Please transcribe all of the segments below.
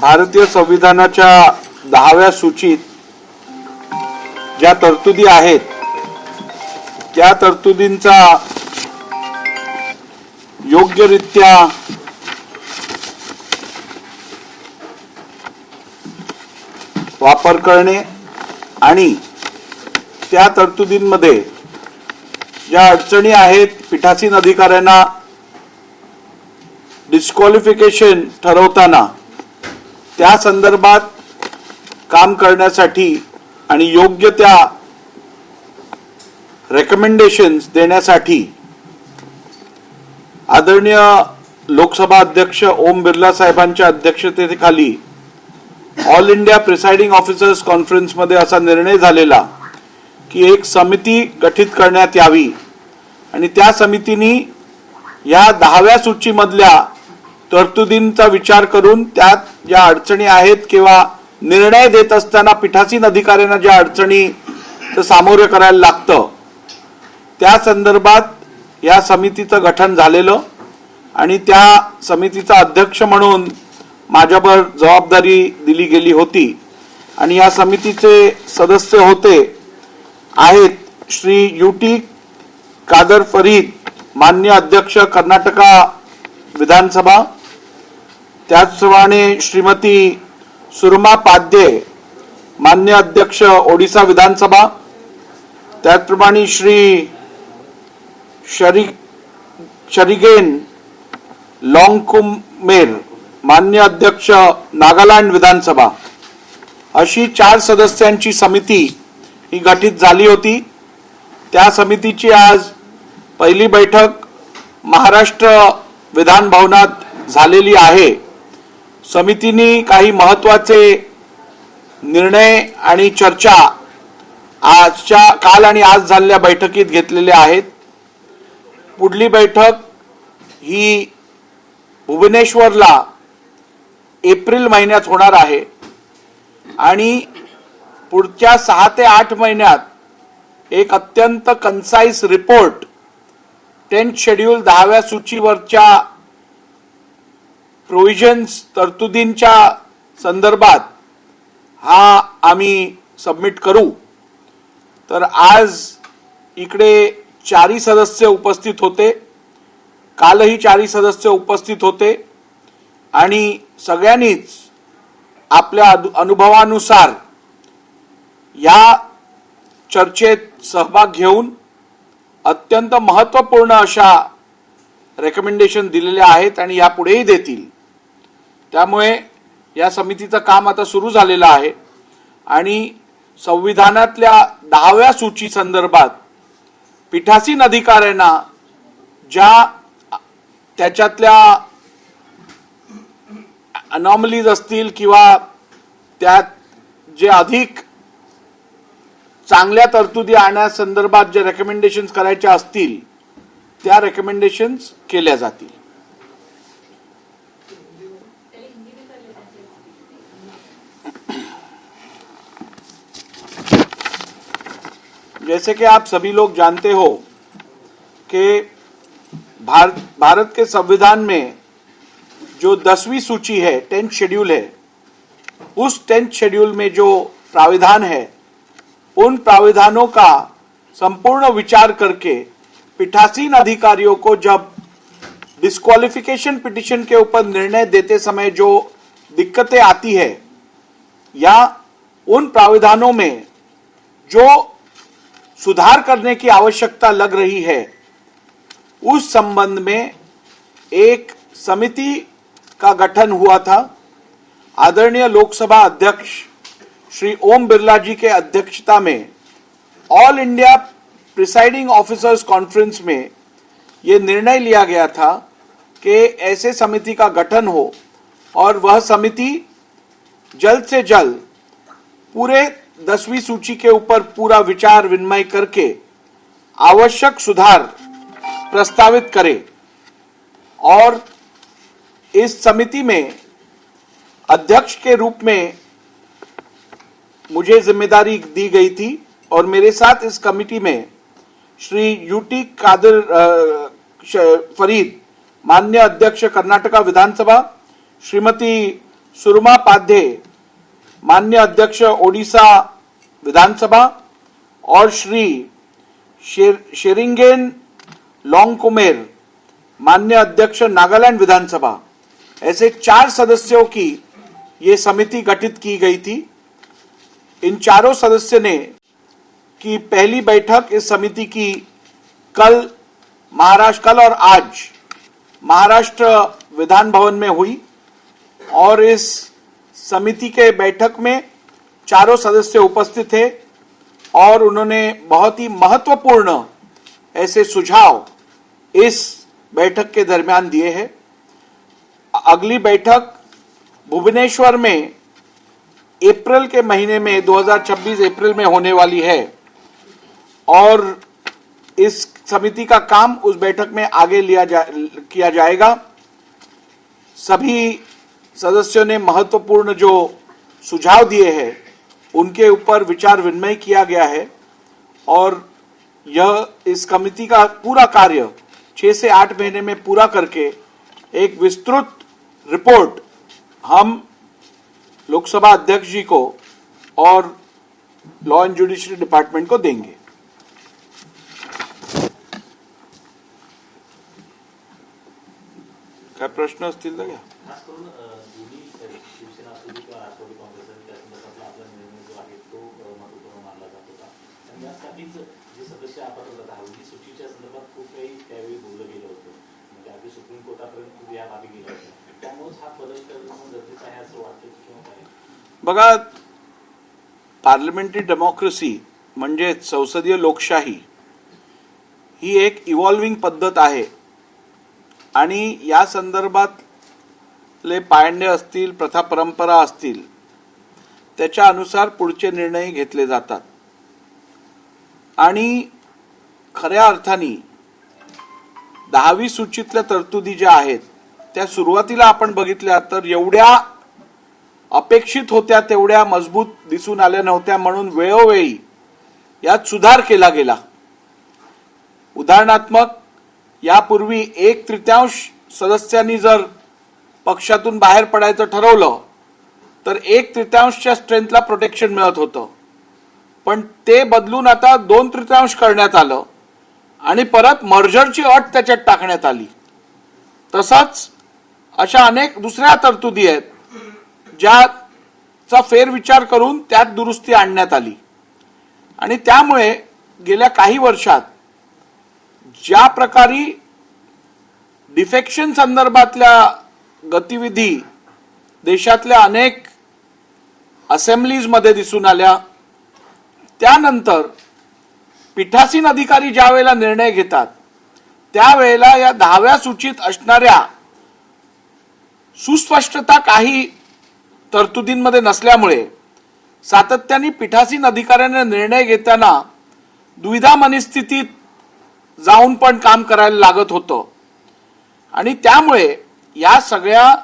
भारतीय संविधानाच्या 10व्या सूचीत ज्या तरतुदी आहेत त्या तरतुदींचा योग्यरित्या वापर करणे आणि त्या तरतुदींमध्ये ज्या अडचणी आहेत पीठासीन अधिकाऱ्यांना डिस्क्वालिफिकेशन ठरवताना त्या संदर्भात काम करण्यासाठी आणि योग्य त्या रेकमेंडेशन्स देण्यासाठी आदरणीय लोकसभा अध्यक्ष ओम बिर्ला साहेबांच्या अध्यक्षतेखाली all India presiding officers conference मध्ये असा निर्णय झालेला की एक समिती गठीत करण्यात यावी आणि त्या समितीने या 10व्या सूचीमधल्या तरतुदींचा विचार करून त्यात ज्या अडचणी आहेत किंवा निर्णय देत असताना पीठासीन अधिकाऱ्यांना ज्या अडचणी सामोरे करायला लागतं त्या संदर्भात या समितीचं गठन झालेलं आणि त्या समितीचा अध्यक्ष म्हणून माझ्यावर जबाबदारी दिली गेली होती आणि या समितीचे सदस्य होते आहेत श्री यूटी कादर फरीद माननीय अध्यक्ष कर्नाटका विधानसभा, त्याचप्रमाणे श्रीमती सुरमा पाध्ये माननीय अध्यक्ष ओडिशा विधानसभा, त्याचप्रमाणे श्री शरिगेन लॉन्गकुमेर माननीय अध्यक्ष नागालँड विधानसभा, अशी 4 सदस्यांची समिती ही गठीत झाली होती। त्या समितीची आज पहिली बैठक महाराष्ट्र विधान भवनात झालेली आहे। समितीने काही महत्त्वाचे निर्णय आणि चर्चा काल आणि आज झालेल्या बैठकीत घेतलेले आहेत। पुढली बैठक ही भुवनेश्वरला एप्रिल महिन्यात होणार आहे आणि पुढच्या 6 ते 8 महिन्यात एक अत्यंत कन्साइज रिपोर्ट 10th शेड्यूल 10व्या सूचीवरच्या प्रोव्हिजन्स तरतुदींच्या संदर्भात हा आम्ही सबमिट करू। तर आज इकडे 4 सदस्य उपस्थित होते, कालही 4 सदस्य उपस्थित होते आणि सगळ्यांनीच आपल्या अनुभवानुसार या चर्चेत सहभाग घेऊन अत्यंत महत्त्वपूर्ण अशा रेकमेंडेशन दिलेल्या आहेत आणि यापुढेही देतील। त्यामुळे या समितीचं काम आता सुरू झालेलं आहे आणि संविधानातल्या 10व्या सूची संदर्भात पीठासीन अधिकाऱ्यांना ज्या त्याच्यातल्या अनॉमलीज असतील किंवा त्यात जे अधिक चांगल्या तरतुदी आणण्यासंदर्भात जे रेकमेंडेशन्स करायच्या असतील त्या रेकमेंडेशन्स केल्या जातील। जैसे कि आप सभी लोग जानते हो कि भारत के संविधान में जो 10वीं सूची है 10th शेड्यूल है, उस 10th शेड्यूल में जो प्राविधान है उन प्राविधानों का संपूर्ण विचार करके पीठासीन अधिकारियों को जब डिस्क्वालिफिकेशन पिटीशन के ऊपर निर्णय देते समय जो दिक्कतें आती है या उन प्राविधानों में जो सुधार करने की आवश्यकता लग रही है उस संबंध में एक समिति का गठन हुआ था। आदरणीय लोकसभा अध्यक्ष श्री ओम बिरला जी के अध्यक्षता में all India presiding officers conference में ये निर्णय लिया गया था कि ऐसे समिति का गठन हो और वह समिति जल्द से जल्द पूरे 10वीं सूची के ऊपर पूरा विचार विनिमय करके आवश्यक सुधार प्रस्तावित करे। और इस समिति में अध्यक्ष के रूप में मुझे जिम्मेदारी दी गई थी और मेरे साथ इस कमिटी में श्री यूटी कादर फरीद माननीय अध्यक्ष कर्नाटका विधानसभा, श्रीमती सुरमा पाध्ये माननीय अध्यक्ष ओडिशा विधानसभा और श्री शेरिंगेन लोंगकुमेर माननीय अध्यक्ष नागालैंड विधानसभा, ऐसे 4 सदस्यों की ये समिति गठित की गई थी। इन चारों सदस्य ने की पहली बैठक इस समिति की कल और आज महाराष्ट्र विधान भवन में हुई और इस समिति के बैठक में चारों सदस्य उपस्थित थे और उन्होंने बहुत ही महत्वपूर्ण ऐसे सुझाव इस बैठक के दरमियान दिए हैं। अगली बैठक भुवनेश्वर में अप्रैल के महीने में 2026 अप्रैल में होने वाली है और इस समिति का काम उस बैठक में आगे किया जाएगा। सभी सदस्यों ने महत्वपूर्ण जो सुझाव दिए हैं उनके ऊपर विचार विनिमय किया गया है और यह इस कमेटी का पूरा कार्य 6 से 8 महीने में पूरा करके एक विस्तृत रिपोर्ट हम लोकसभा अध्यक्ष जी को और लॉ एंड ज्युडिशरी डिपार्टमेंट को देंगे। काय प्रश्न असतील तर घ्या। खास करून दोन्ही शिवसेना असू किंवा राष्ट्रवादी काँग्रेस आणि त्या संदर्भातला आपला निर्णय जो आहे तो महत्त्वपूर्ण मानला जात होता आणि यासाठीच जे सदस्य आपण राहुल सूचीच्या संदर्भात खूप काही त्यावेळी बोललं गेलं होतं, म्हणजे अगदी सुप्रीम कोर्टापर्यंत या बाबी गेल्या होत्या, त्यामुळेच हा बदल करणं गरजेचं आहे असं वाटतं किंवा काय? बघा, पार्लमेंटरी डेमोक्रेसी म्हणजे संसदीय लोकशाही ही एक इव्हॉल्विंग पद्धत आहे आणि या संदर्भातले पायंडे असतील, प्रथा परंपरा असतील, त्याच्या अनुसार पुढचे निर्णय घेतले जातात आणि खऱ्या अर्थाने 10वी सूचीतल्या तरतुदी ज्या आहेत त्या सुरुवातीला आपण बघितल्या तर एवढ्या अपेक्षित होत्या तेवढ्या मजबूत दिसून आल्या नव्हत्या, म्हणून वेळोवेळी यात सुधार केला गेला। उदाहरणात्मक यापूर्वी 1/3 सदस्यांनी जर पक्षातून बाहेर पडायचं ठरवलं तर 1/3 स्ट्रेंथला प्रोटेक्शन मिळत होतं, पण ते बदलून आता 2/3 करण्यात आलं आणि परत मर्जरची अट त्याच्यात टाकण्यात आली। तसंच अशा अनेक दुसऱ्या तरतुदी आहेत ज्याचा फेरविचार करून त्यात दुरुस्ती आणण्यात आली आणि त्यामुळे गेल्या काही वर्षात ज्या प्रकारे डिफेक्शन संदर्भातल्या गतिविधी देशातल्या अनेक असेंब्लीज मध्ये दिसून आल्या, त्यानंतर पीठासीन अधिकारी ज्या वेळेला निर्णय घेतात त्यावेळेला या 10व्या सूचीत असणाऱ्या सुस्पष्टता काही तरतुदींमध्ये नसल्यामुळे सातत्याने पीठासीन अधिकाऱ्यांना निर्णय घेताना दुविधा मनस्थितीत जाऊन पण काम करायला लागत होतं आणि त्यामुळे या सगळ्या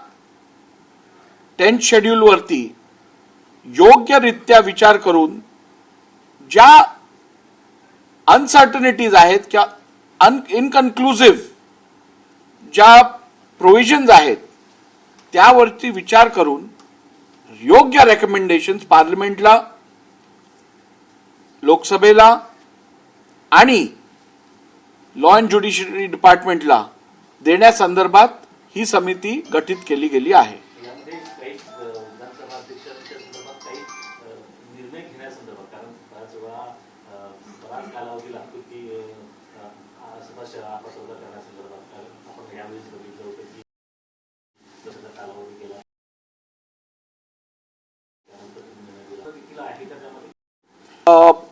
10th शेड्यूल वरती योग्यरित्या विचार करून ज्या अनसर्टनिटीज आहेत किंवा इनकन्क्लुसिव्ह ज्या प्रोव्हिजन्स आहेत त्यावरती विचार करून योग्य रेकमेंडेशन्स पार्लमेंटला, लोकसभेला आणि लॉ अँड ज्युडिशरी डिपार्टमेंटला देण्यासंदर्भात ही समिती गठीत केली गेली आहे। यामध्ये काही विधानसभा अध्यक्षांच्या संदर्भात काही निर्णय घेण्यासंदर्भात, कारण बराच वेळा बराच कालावधी लागतो की सदस्य आपत्ती करण्यासंदर्भात, कारण आपण यावेळेस बघितलं होतं की जसा कालावधी गेला त्यानंतर देखील आहे का त्यामध्ये?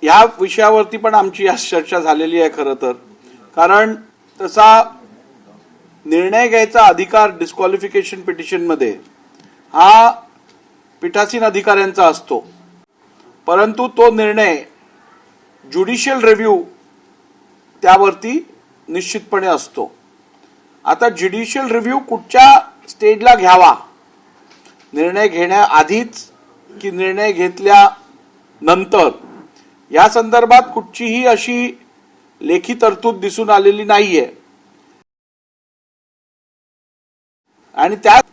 या विषयावरती पण आमची आज चर्चा झालेली आहे खरं तर, कारण तसा निर्णय घ्यायचा अधिकार डिस्क्वालिफिकेशन पिटिशन मध्ये हा पीठासीन अधिकाऱ्यांचा असतो, परंतु तो निर्णय ज्युडिशियल रिव्ह्यू त्यावरती निश्चितपणे असतो। आता ज्युडिशियल रिव्ह्यू कुठच्या स्टेजला घ्यावा, निर्णय घेण्याआधीच की निर्णय घेतल्यानंतर, या संदर्भात कुठचीही अशी लेखी तरतूद दिसून आलेली नाहीये आणि त्यात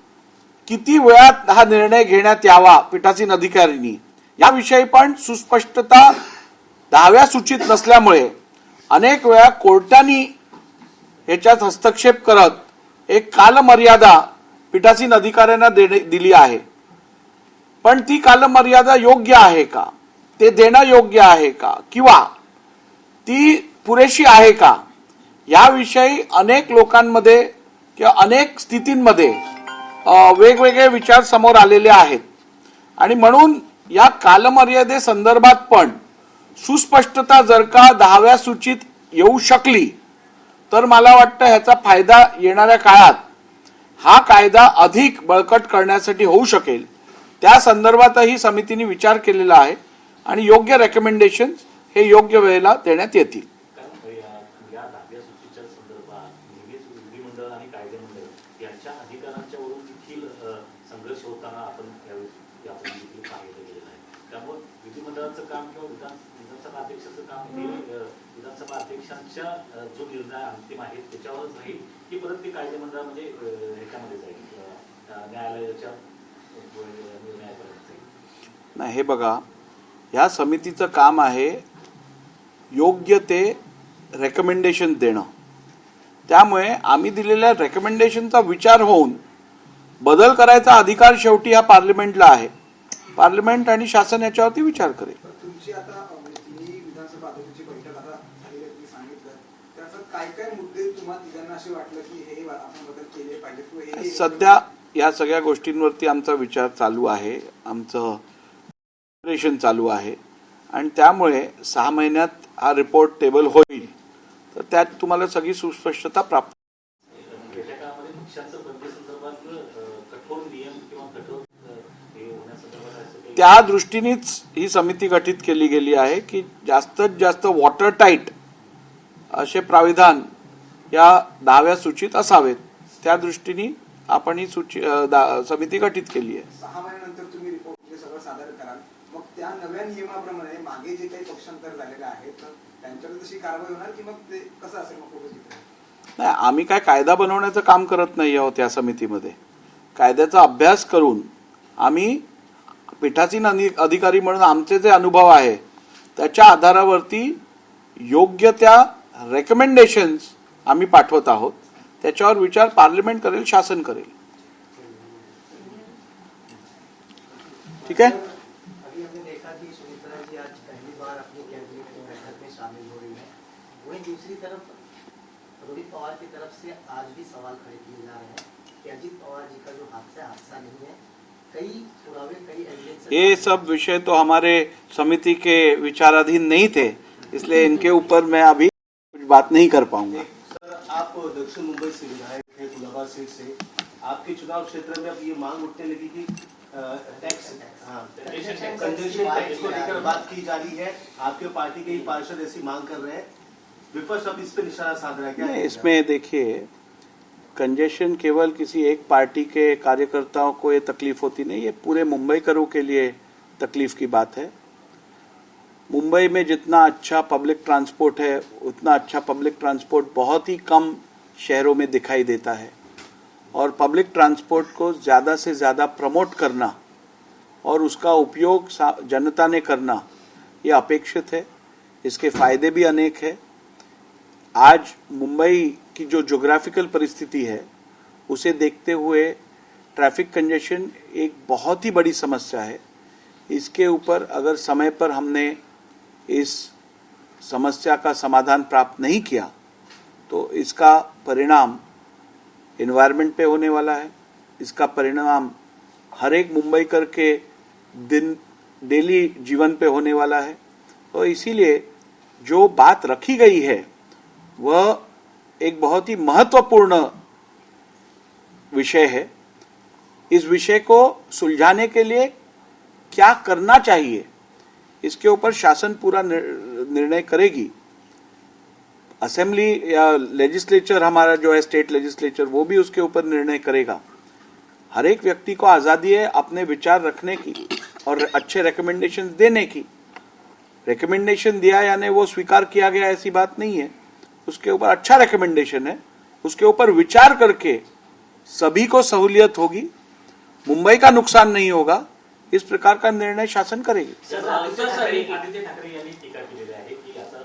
किती वेळात हा निर्णय घेण्यात यावा पीठासीन अधिकाऱ्यांनी याविषयी पण सुस्पष्टता 10व्या सूचीत नसल्यामुळे अनेक वेळा कोर्टाने ह्याच्यात हस्तक्षेप करत एक कालमर्यादा पीठासीन अधिकाऱ्यांना दिली आहे. पण ती कालमर्यादा योग्य आहे का, ते देणं योग्य आहे का, किंवा ती पुरेशी आहे का, याविषयी अनेक लोकांमध्ये किंवा अनेक स्थितींमध्ये वेगवेगळे विचार समोर आलेले आहेत. आणि म्हणून या कालमर्यादेसंदर्भात पण सुस्पष्टता जर का 10व्या सूचीत येऊ शकली तर मला वाटतं ह्याचा फायदा येणाऱ्या काळात हा कायदा अधिक बळकट करण्यासाठी होऊ शकेल. त्या संदर्भातही समितीने विचार केलेला आहे आणि योग्य रेकमेंडेशन हे योग्य वेळेला देण्यात येतील. कारण या 10व्या सूचीच्या संदर्भात नेहमीच विधिमंडळ आणि कायदेमंडळ यांच्या अधिकारांच्या वरून देखील संघर्ष होताना आपण यापूर्वी देखील पाहिलं गेलेलं आहे. त्यामुळे विधिमंडळाचं काम किंवा विधानसभा अध्यक्षाचं काम हे विधानसभा अध्यक्षांच्या जो निर्णय अंतिम आहे त्याच्यावरच राहील की परत ते कायदेमंडळामध्ये ह्याच्यामध्ये जाईल न्यायालयाच्या निर्णयापर्यंत जाईल. नाही, हे बघा, या समितीचं काम आहे योग्य ते रेकमेंडेशन देणं. त्यामुळे आम्ही दिलेल्या रेकमेंडेशनचा विचार होऊन बदल करायचा अधिकार शेवटी हा पार्लमेंटला आहे. पार्लमेंट आणि शासन याच्यावरती विचार करेल. तुमची आता तिन्ही विधानसभा अध्यक्षांची बैठक आता झालेली तुम्ही सांगितलं, त्याचं काय काय मुद्दे तुम्हाला तिघांना असे वाटलं की हे आपण बदल केले पाहिजे? सध्या या सगळ्या गोष्टींवरती आमचा विचार चालू आहे, आमचं प्रिपरेशन चालू आहे आणि त्यामुळे 6 महिन्यात हा रिपोर्ट टेबल होईल तर त्यात तुम्हाला सगळी सुस्पष्टता प्राप्त. येत्या काळामध्ये पक्षांचं बंदीसंदर्भात कठोर नियम किंवा कठोर हे होण्यासंदर्भात त्या दृष्टीनेच ही समिती गठीत केली गेली आहे की जास्तीत जास्त वॉटर टाईट असे प्राविधान या 10व्या सूचीत असावेत. त्या दृष्टीने आपण ही समिती गठीत केली आहे. 6 महिन्यानंतर तुम्ही रिपोर्ट सगळं सादर कराल, मग त्या नव्या नियमाप्रमाणे मागे जे काही पक्षांतर झालेलं आहे तर त्यांच्यावर तशी कारवाई होणार की मग ते कसं असेल? मग नाही, आम्ही काय कायदा बनवण्याचं काम करत नाही आहोत. या समितीमध्ये कायद्याचा अभ्यास करून आम्ही पीठासीन अधिकारी म्हणून आमचे जे अनुभव आहे त्याच्या आधारावरती योग्य त्या रेकमेंडेशन्स आम्ही पाठवत आहोत. त्याच्यावर विचार पार्लमेंट करेल, शासन करेल. ठीक है. अभी हमने देखा कि सुमित्रा जी आज पहली बार अपनी कैबिनेट की बैठक में शामिल हो रही है. वहीं दूसरी तरफ रोहित पवार की तरफ से आज भी सवाल खड़े किए जा रहे हैं कि अजित पवार जी का जो हादसा नहीं है, कई पुरावे कई एविडेंस. ये सब विषय तो हमारे समिति के विचाराधीन नहीं थे, इसलिए इनके ऊपर मैं अभी कुछ बात नहीं कर पाऊंगा. सर, आप दक्षिण मुंबई से विधायक हैं, कुलाबा सीट से. आपके चुनाव क्षेत्र में अब ये मांग उठने लगी कि टैक्स कंजेशन टैक्स को लेकर बात की जा रही है. आपके पार्टी के ही पार्षद ऐसी मांग कर रहे हैं. विपक्ष अब इस पे निशाना साध रहा है क्या? इसमें देखिए, कंजेशन केवल किसी एक पार्टी के कार्यकर्ताओं को ये तकलीफ होती नहीं, ये पूरे मुंबईकरों के लिए तकलीफ की बात है. मुंबई में जितना अच्छा पब्लिक ट्रांसपोर्ट है उतना अच्छा पब्लिक ट्रांसपोर्ट बहुत ही कम शहरों में दिखाई देता है. और पब्लिक ट्रांसपोर्ट को ज़्यादा से ज़्यादा प्रमोट करना और उसका उपयोग जनता ने करना ये अपेक्षित है. इसके फ़ायदे भी अनेक है. आज मुंबई की जो ज्योग्राफिकल परिस्थिति है उसे देखते हुए ट्रैफिक कंजेशन एक बहुत ही बड़ी समस्या है. इसके ऊपर अगर समय पर हमने इस समस्या का समाधान प्राप्त नहीं किया तो इसका परिणाम एनवायरनमेंट पे होने वाला है. इसका परिणाम हर एक मुंबईकर के डेली जीवन पे होने वाला है. तो इसीलिए जो बात रखी गई है वह एक बहुत ही महत्वपूर्ण विषय है. इस विषय को सुलझाने के लिए क्या करना चाहिए इसके ऊपर शासन पूरा निर्णय करेगी. असेंबली या लेजिस्लेचर हमारा जो है स्टेट लेजिस्लेचर वो भी उसके ऊपर निर्णय करेगा. हर एक व्यक्ति को आज़ादी है अपने विचार रखने की और अच्छे रिकमेंडेशन देने की. रिकमेंडेशन दिया यानी वो स्वीकार किया गया ऐसी बात नहीं है. उसके ऊपर अच्छा रिकमेंडेशन है, उसके ऊपर विचार करके सभी को सहूलियत होगी मुंबई का नुकसान नहीं होगा, इस प्रकार का निर्णय शासन करेगी. सर, आदित्य ठाकरे यांनी टीका केलेली आहे की आता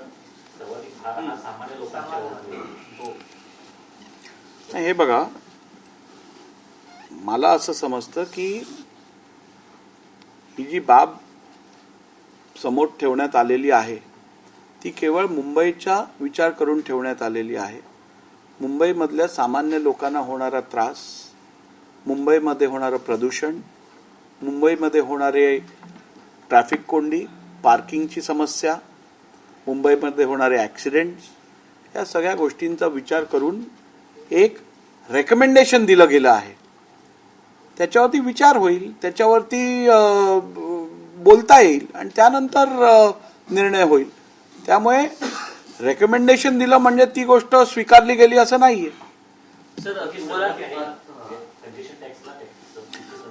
सर्वाधिक भार हा सामान्य लोकांच्यावर आहे. नाही, हे बघा, मला असं समजतं की ही जी बाब समोर ठेवण्यात आलेली आहे ती केवळ मुंबईचा विचार करून ठेवण्यात आलेली आहे. मुंबईमधल्या सामान्य लोकांना होणारा त्रास, मुंबईमध्ये होणारं प्रदूषण, मुंबईमध्ये होणारे ट्रॅफिक कोंडी, पार्किंगची समस्या, मुंबईमध्ये होणारे ॲक्सिडेंट्स, या सगळ्या गोष्टींचा विचार करून एक रेकमेंडेशन दिलं गेलं आहे. त्याच्यावरती विचार होईल, त्याच्यावरती बोलता येईल आणि त्यानंतर निर्णय होईल. त्यामुळे रेकमेंडेशन दिलं म्हणजे ती गोष्ट स्वीकारली गेली असं नाहीये.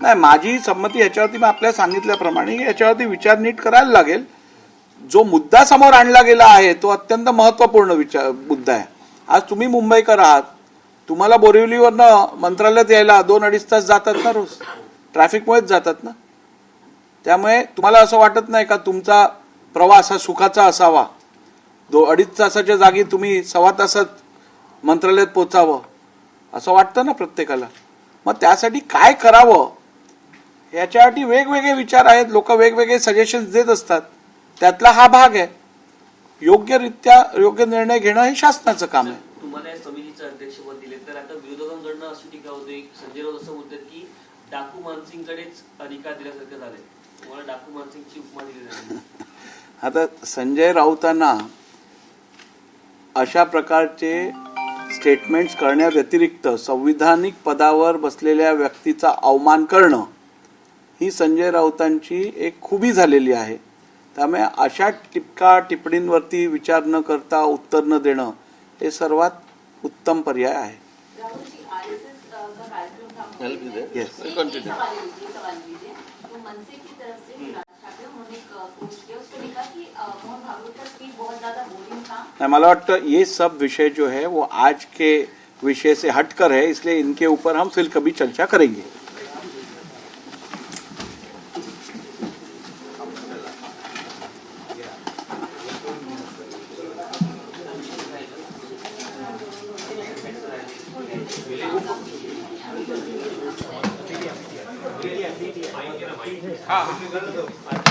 नाही, माझी संमती याच्यावरती मी आपल्याला सांगितल्याप्रमाणे याच्यावरती विचार नीट करायला लागेल. जो मुद्दा समोर आणला गेला आहे तो अत्यंत महत्वपूर्ण मुद्दा आहे. आज तुम्ही मुंबईकर आहात, तुम्हाला बोरिवलीवरनं मंत्रालयात यायला 2-2.5 तास जातात ना रोज, ट्रॅफिकमुळेच जातात ना. त्यामुळे तुम्हाला असं वाटत नाही का तुमचा प्रवास हा सुखाचा असावा, 2-2.5 तासाच्या जागी तुम्ही 1.25 तासात मंत्रालयात पोचावं असं वाटतं ना प्रत्येकाला. मग त्यासाठी काय करावं याच्यासाठी वेगवेगळे विचार आहेत, लोक वेगवेगळे सजेशन्स देत असतात, त्यातला हा भाग आहे. योग्यरित्या योग्य निर्णय घेणं हे शासनाचं काम आहे. तुम्हाला या समितीचं अध्यक्षपद दिले तर आता विरोधकांकडनं अशी टीका होते, संजय राऊत असं बोलतात की डाकू मानसिंगकडेच अधिकार दिल्यासारखं झालंय, तुम्हाला डाकू मानसिंगची उपमा दिली जाते. आता संजय राऊतांना अशा प्रकारचे स्टेटमेंट्स करण्याव्यतिरिक्त संविधानिक पदावर बसलेल्या व्यक्तीचा अवमान करणं ही संजय राऊतांची एक खूबी झालेली आहे. त्यामुळे अशा टिप्पणींवरती विचार न करता उत्तर न देणं हे सर्वात उत्तम पर्याय आहे. राहुल जी, आरएसएस का कार्यक्रम था। Yes. एक सवाल लीजिए, तो मनसे की तरफ से राज ठाकरे उन्होंने एक पोस्ट किया, उसमें लिखा कि मोहन भागवत का स्पीच बहुत ज्यादा बोरिंग था। मला वाटतं ये सब विषय जो है वो आज के विषय से हटकर है, इसलिए इनके ऊपर हम फिर कभी चर्चा करेंगे. हाँ.